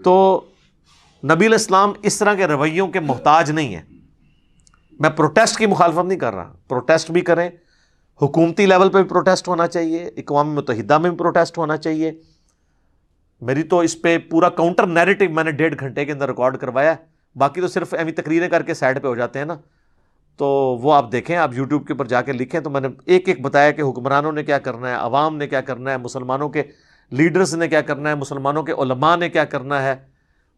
تو نبی علیہ السلام اس طرح کے رویوں کے محتاج نہیں ہیں. میں پروٹیسٹ کی مخالفت نہیں کر رہا، پروٹیسٹ بھی کریں، حکومتی لیول پہ بھی پروٹیسٹ ہونا چاہیے، اقوام متحدہ میں بھی پروٹیسٹ ہونا چاہیے. میری تو اس پہ پورا کاؤنٹر نیریٹو میں نے 1.5 گھنٹے کے اندر ریکارڈ کروایا ہے، باقی تو صرف ایویں تقریریں کر کے سائڈ پہ ہو جاتے ہیں نا. تو وہ آپ دیکھیں، آپ یوٹیوب کے اوپر جا کے لکھیں، تو میں نے ایک ایک بتایا کہ حکمرانوں نے کیا کرنا ہے، عوام نے کیا کرنا ہے، مسلمانوں کے لیڈرز نے کیا کرنا ہے، مسلمانوں کے علماء نے کیا کرنا ہے،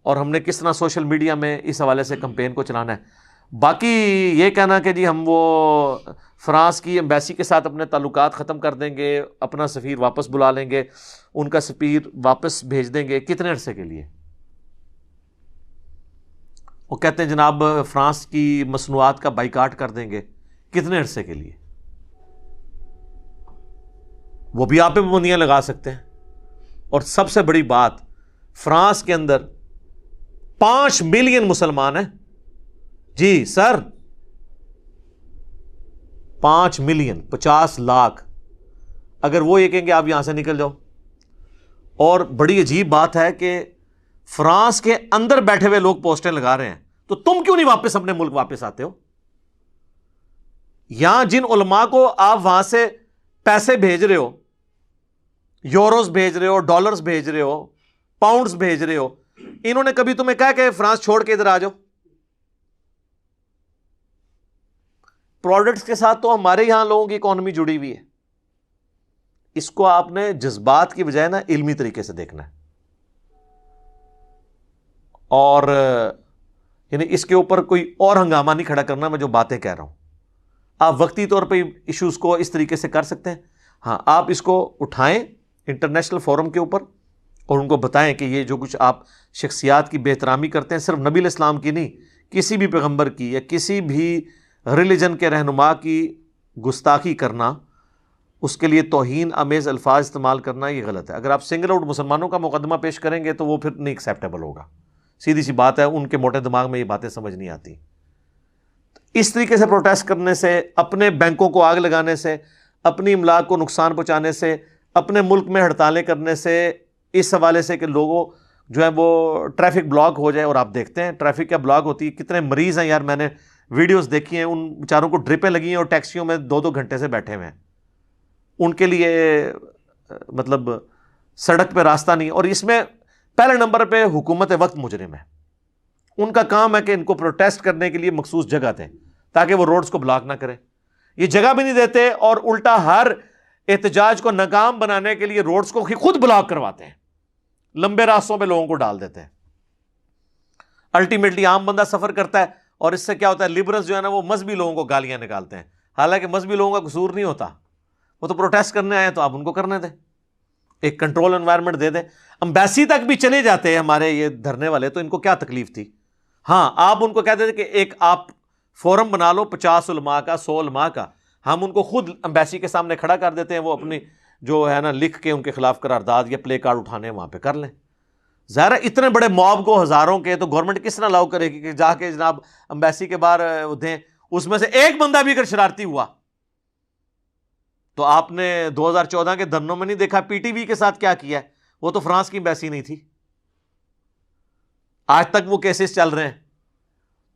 اور ہم نے کس طرح سوشل میڈیا میں اس حوالے سے کمپین کو چلانا ہے. باقی یہ کہنا کہ جی ہم وہ فرانس کی ایمبیسی کے ساتھ اپنے تعلقات ختم کر دیں گے، اپنا سفیر واپس بلا لیں گے، ان کا سفیر واپس بھیج دیں گے، کتنے عرصے کے لیے؟ وہ کہتے ہیں جناب فرانس کی مصنوعات کا بائیکاٹ کر دیں گے، کتنے عرصے کے لیے؟ وہ بھی آپ پہ پابندیاں لگا سکتے ہیں. اور سب سے بڑی بات، فرانس کے اندر 5 ملین مسلمان ہیں. جی سر، 5 ملین، 50 لاکھ. اگر وہ یہ کہیں گے آپ یہاں سے نکل جاؤ. اور بڑی عجیب بات ہے کہ فرانس کے اندر بیٹھے ہوئے لوگ پوسٹیں لگا رہے ہیں، تو تم کیوں نہیں واپس اپنے ملک واپس آتے ہو؟ یہاں جن علماء کو آپ وہاں سے پیسے بھیج رہے ہو، یوروز بھیج رہے ہو، ڈالرز بھیج رہے ہو، پاؤنڈز بھیج رہے ہو، انہوں نے کبھی تمہیں کہا کہ فرانس چھوڑ کے ادھر آ جاؤ؟ پروڈکٹس کے ساتھ تو ہمارے یہاں لوگوں کی اکانومی جڑی ہوئی ہے. اس کو آپ نے جذبات کی بجائے نا علمی طریقے سے دیکھنا ہے. اور یعنی اس کے اوپر کوئی اور ہنگامہ نہیں کھڑا کرنا. میں جو باتیں کہہ رہا ہوں، آپ وقتی طور پہ ایشوز کو اس طریقے سے کر سکتے ہیں. ہاں، آپ اس کو اٹھائیں انٹرنیشنل فورم کے اوپر اور ان کو بتائیں کہ یہ جو کچھ آپ شخصیات کی بے احترامی کرتے ہیں، صرف نبی علیہ السلام کی نہیں، کسی بھی پیغمبر کی یا کسی بھی ریلیجن کے رہنما کی گستاخی کرنا، اس کے لیے توہین آمیز الفاظ استعمال کرنا، یہ غلط ہے. اگر آپ سنگل آؤٹ مسلمانوں کا مقدمہ پیش کریں گے تو وہ پھر نہیں ایکسیپٹیبل ہوگا. سیدھی سی بات ہے، ان کے موٹے دماغ میں یہ باتیں سمجھ نہیں آتی. اس طریقے سے پروٹیسٹ کرنے سے، اپنے بینکوں کو آگ لگانے سے، اپنی املاک کو نقصان پہنچانے سے، اپنے ملک میں ہڑتالیں کرنے سے، اس حوالے سے کہ لوگوں جو ہے وہ ٹریفک بلاک ہو جائے. اور آپ دیکھتے ہیں ٹریفک کیا بلاک ہوتی ہے، کتنے مریض ہیں یار. میں نے ویڈیوز دیکھی ہیں، ان بیچاروں کو ڈرپیں لگی ہیں اور ٹیکسیوں میں 2-2 گھنٹے سے بیٹھے ہوئے ہیں. ان کے لیے مطلب سڑک پہ راستہ نہیں. اور اس میں پہلے نمبر پہ حکومت وقت مجرم ہے. ان کا کام ہے کہ ان کو پروٹیسٹ کرنے کے لیے مخصوص جگہ دیں تاکہ وہ روڈز کو بلاک نہ کریں. یہ جگہ بھی نہیں دیتے اور الٹا ہر احتجاج کو ناکام بنانے کے لیے روڈز کو خود بلاک کرواتے ہیں، لمبے راستوں پہ لوگوں کو ڈال دیتے ہیں. الٹیمیٹلی عام بندہ سفر کرتا ہے اور اس سے کیا ہوتا ہے، لبرلز جو ہے نا وہ مذہبی لوگوں کو گالیاں نکالتے ہیں. حالانکہ مذہبی لوگوں کا قصور نہیں ہوتا، وہ تو پروٹیسٹ کرنے آئے ہیں تو آپ ان کو کرنے دیں، ایک کنٹرول انوائرمنٹ دے دیں. امبیسی تک بھی چلے جاتے ہیں ہمارے یہ دھرنے والے، تو ان کو کیا تکلیف تھی؟ ہاں، آپ ان کو کہتے تھے کہ ایک آپ فورم بنا لو 50 علماء کا، 100 علماء کا، ہم ان کو خود امبیسی کے سامنے کھڑا کر دیتے ہیں، وہ اپنی جو ہے نا لکھ کے ان کے خلاف قرارداد یا پلے کارڈ اٹھانے وہاں پہ کر لیں. ظاہر ہے اتنے بڑے موب کو، ہزاروں کے، تو گورنمنٹ کس طرح الاؤ کرے گی کہ جا کے جناب امبیسی کے باہر دیں؟ اس میں سے ایک بندہ بھی اگر شرارتی ہوا تو آپ نے 2014 کے دھرنوں میں نہیں دیکھا پی ٹی وی کے ساتھ کیا کیا ہے؟ وہ تو فرانس کی امبیسی نہیں تھی، آج تک وہ کیسز چل رہے ہیں.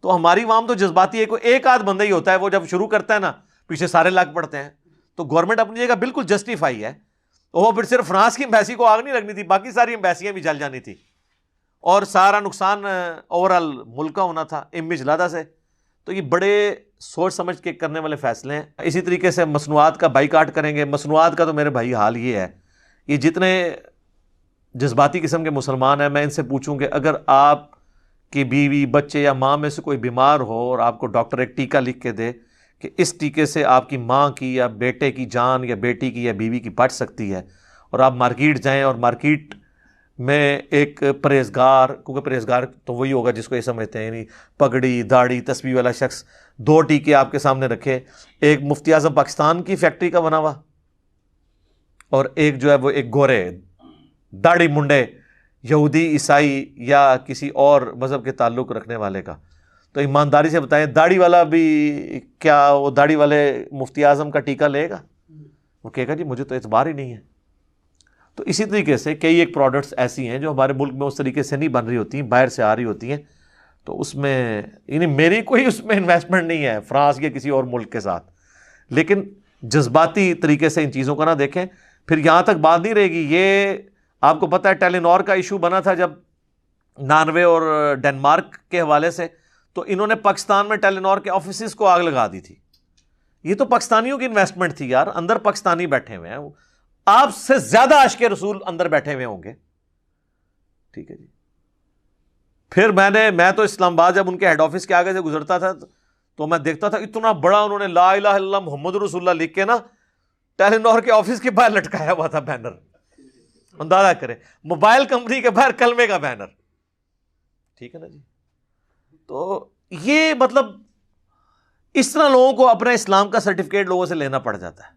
تو ہماری عوام تو جذباتی ہے، کوئی ایک آدھ بندہ ہی ہوتا ہے، وہ جب شروع کرتا ہے نا پیچھے سارے لگ پڑتے ہیں. تو گورنمنٹ اپنی جگہ بالکل جسٹیفائی ہے. وہ پھر صرف فرانس کی امبیسی کو آگ نہیں لگنی تھی، باقی ساری امبیسیاں بھی جل جانی تھی اور سارا نقصان اوور آل ملک کا ہونا تھا، امیج لادا سے. تو یہ بڑے سوچ سمجھ کے کرنے والے فیصلے ہیں. اسی طریقے سے مصنوعات کا بائیکاٹ کریں گے. مصنوعات کا تو میرے بھائی حال یہ ہے، یہ جتنے جذباتی قسم کے مسلمان ہیں، میں ان سے پوچھوں کہ اگر آپ کی بیوی، بچے یا ماں میں سے کوئی بیمار ہو اور آپ کو ڈاکٹر ایک ٹیکہ لکھ کے دے کہ اس ٹیکے سے آپ کی ماں کی یا بیٹے کی جان یا بیٹی کی یا بیوی کی بچ سکتی ہے، اور آپ مارکیٹ جائیں اور مارکیٹ میں ایک پرہیزگار، کیونکہ پرہیزگار تو وہی ہوگا جس کو یہ سمجھتے ہیں، یعنی پگڑی داڑھی تسبیح والا شخص 2 ٹیکے آپ کے سامنے رکھے، ایک مفتی اعظم پاکستان کی فیکٹری کا بنا ہوا اور ایک جو ہے وہ ایک گورے داڑھی منڈے یہودی، عیسائی یا کسی اور مذہب کے تعلق رکھنے والے کا. تو ایمانداری سے بتائیں، داڑھی والا بھی کیا وہ داڑھی والے مفتی اعظم کا ٹیکہ لے گا؟ وہ کہے گا جی مجھے تو اعتبار ہی نہیں ہے. تو اسی طریقے سے کئی ایک پروڈکٹس ایسی ہیں جو ہمارے ملک میں اس طریقے سے نہیں بن رہی ہوتی ہیں، باہر سے آ رہی ہوتی ہیں، تو اس میں یعنی میری کوئی اس میں انویسٹمنٹ نہیں ہے فرانس یا کسی اور ملک کے ساتھ، لیکن جذباتی طریقے سے ان چیزوں کو نہ دیکھیں. پھر یہاں تک بات نہیں رہے گی. یہ آپ کو پتہ ہے ٹیلی نور کا ایشو بنا تھا جب ناروے اور ڈنمارک کے حوالے سے، تو انہوں نے پاکستان میں ٹیلی نور کے آفیسز کو آگ لگا دی تھی. یہ تو پاکستانیوں کی انویسٹمنٹ تھی یار، اندر پاکستانی بیٹھے ہوئے ہیں، آپ سے زیادہ عاشق رسول اندر بیٹھے ہوئے ہوں گے. ٹھیک ہے جی. پھر میں تو اسلام آباد جب ان کے ہیڈ آفس کے آگے سے گزرتا تھا تو میں دیکھتا تھا اتنا بڑا انہوں نے لا الہ الا اللہ محمد رسول اللہ لکھ کے نا ٹیلی نور کے آفس کے باہر لٹکایا ہوا تھا بینر. اندازہ کریں، موبائل کمپنی کے باہر کلمے کا بینر. ٹھیک ہے نا جی. تو یہ مطلب اس طرح لوگوں کو اپنے اسلام کا سرٹیفکیٹ لوگوں سے لینا پڑ جاتا ہے.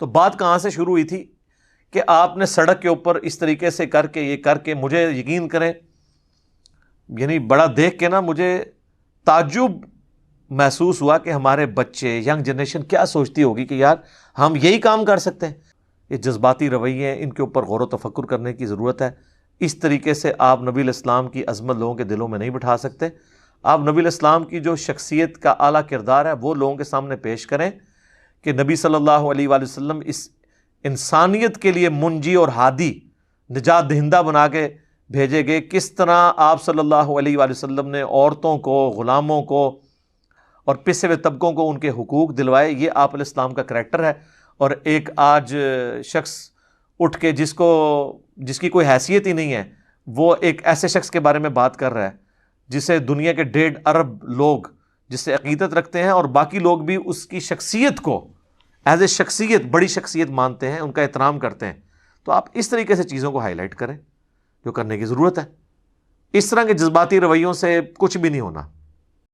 تو بات کہاں سے شروع ہوئی تھی کہ آپ نے سڑک کے اوپر اس طریقے سے کر کے یہ کر کے، مجھے یقین کریں یعنی بڑا دیکھ کے نا مجھے تعجب محسوس ہوا کہ ہمارے بچے، ینگ جنریشن کیا سوچتی ہوگی کہ یار ہم یہی کام کر سکتے ہیں. یہ جذباتی رویے ہیں، ان کے اوپر غور و تفکر کرنے کی ضرورت ہے. اس طریقے سے آپ نبی الاسلام کی عظمت لوگوں کے دلوں میں نہیں بٹھا سکتے. آپ نبی الاسلام کی جو شخصیت کا اعلیٰ کردار ہے وہ لوگوں کے سامنے پیش کریں کہ نبی صلی اللہ علیہ وآلہ وسلم اس انسانیت کے لیے منجی اور ہادی، نجات دہندہ بنا کے بھیجے گئے. کس طرح آپ صلی اللہ علیہ وآلہ وسلم نے عورتوں کو، غلاموں کو اور پسے ہوئے طبقوں کو ان کے حقوق دلوائے، یہ آپ علیہ السلام کا کریکٹر ہے. اور ایک آج شخص اٹھ کے جس کی کوئی حیثیت ہی نہیں ہے، وہ ایک ایسے شخص کے بارے میں بات کر رہا ہے جسے دنیا کے 1.5 ارب لوگ جس سے عقیدت رکھتے ہیں، اور باقی لوگ بھی اس کی شخصیت کو ایز اے شخصیت، بڑی شخصیت مانتے ہیں، ان کا احترام کرتے ہیں. تو آپ اس طریقے سے چیزوں کو ہائی لائٹ کریں جو کرنے کی ضرورت ہے. اس طرح کے جذباتی رویوں سے کچھ بھی نہیں ہونا.